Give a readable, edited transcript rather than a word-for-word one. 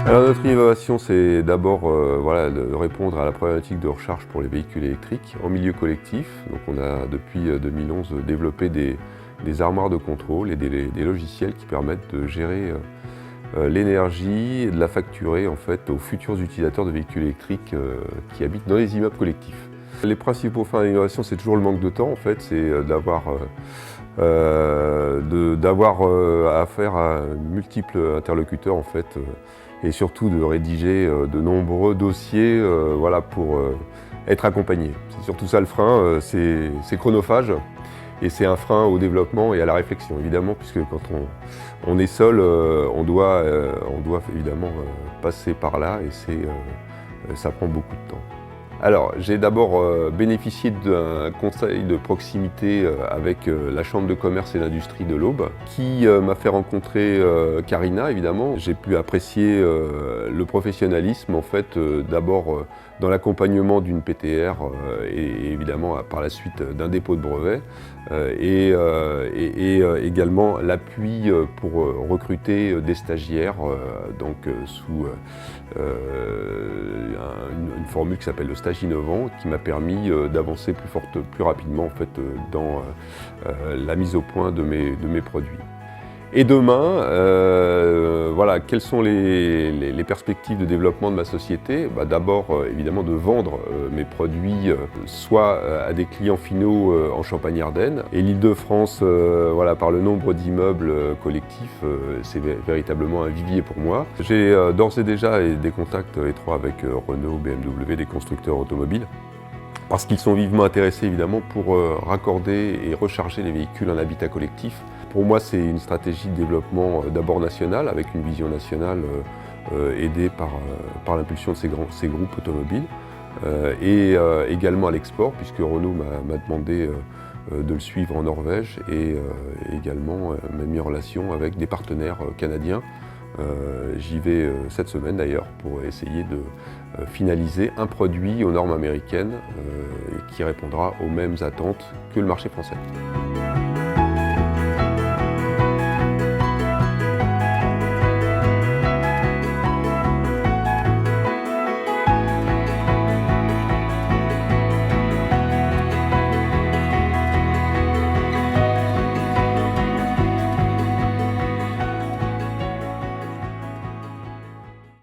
Alors notre innovation, c'est d'abord voilà, de répondre à la problématique de recharge pour les véhicules électriques en milieu collectif. Donc on a depuis 2011 développé des armoires de contrôle et des logiciels qui permettent de gérer l'énergie et de la facturer en fait aux futurs utilisateurs de véhicules électriques qui habitent dans les immeubles collectifs. Les principaux freins à l'innovation, c'est toujours le manque de temps en fait, c'est d'avoir affaire à multiples interlocuteurs en fait, et surtout de rédiger de nombreux dossiers voilà, pour être accompagné. C'est surtout ça le frein, c'est chronophage et c'est un frein au développement et à la réflexion évidemment, puisque quand on est seul, on doit évidemment passer par là et ça prend beaucoup de temps. Alors, j'ai d'abord bénéficié d'un conseil de proximité avec la Chambre de commerce et d'industrie de l'Aube, qui m'a fait rencontrer Karina, évidemment. J'ai pu apprécier le professionnalisme, en fait, d'abord dans l'accompagnement d'une PTR et évidemment par la suite d'un dépôt de brevet, et également l'appui pour recruter des stagiaires, donc sous une formule qui s'appelle le stage innovant, qui m'a permis d'avancer plus rapidement en fait, dans la mise au point de mes produits. Et demain, voilà, quelles sont les perspectives de développement de ma société? D'abord, évidemment, de vendre mes produits soit à des clients finaux en Champagne-Ardenne. Et l'Île-de-France, voilà, par le nombre d'immeubles collectifs, c'est véritablement un vivier pour moi. J'ai d'ores et déjà des contacts étroits avec Renault, BMW, des constructeurs automobiles, parce qu'ils sont vivement intéressés évidemment pour raccorder et recharger les véhicules en habitat collectif. Pour moi, c'est une stratégie de développement d'abord nationale, avec une vision nationale aidée par l'impulsion de ces groupes automobiles, et également à l'export, puisque Renault m'a demandé de le suivre en Norvège, et également m'a mis en relation avec des partenaires canadiens. J'y vais cette semaine d'ailleurs pour essayer de finaliser un produit aux normes américaines qui répondra aux mêmes attentes que le marché français.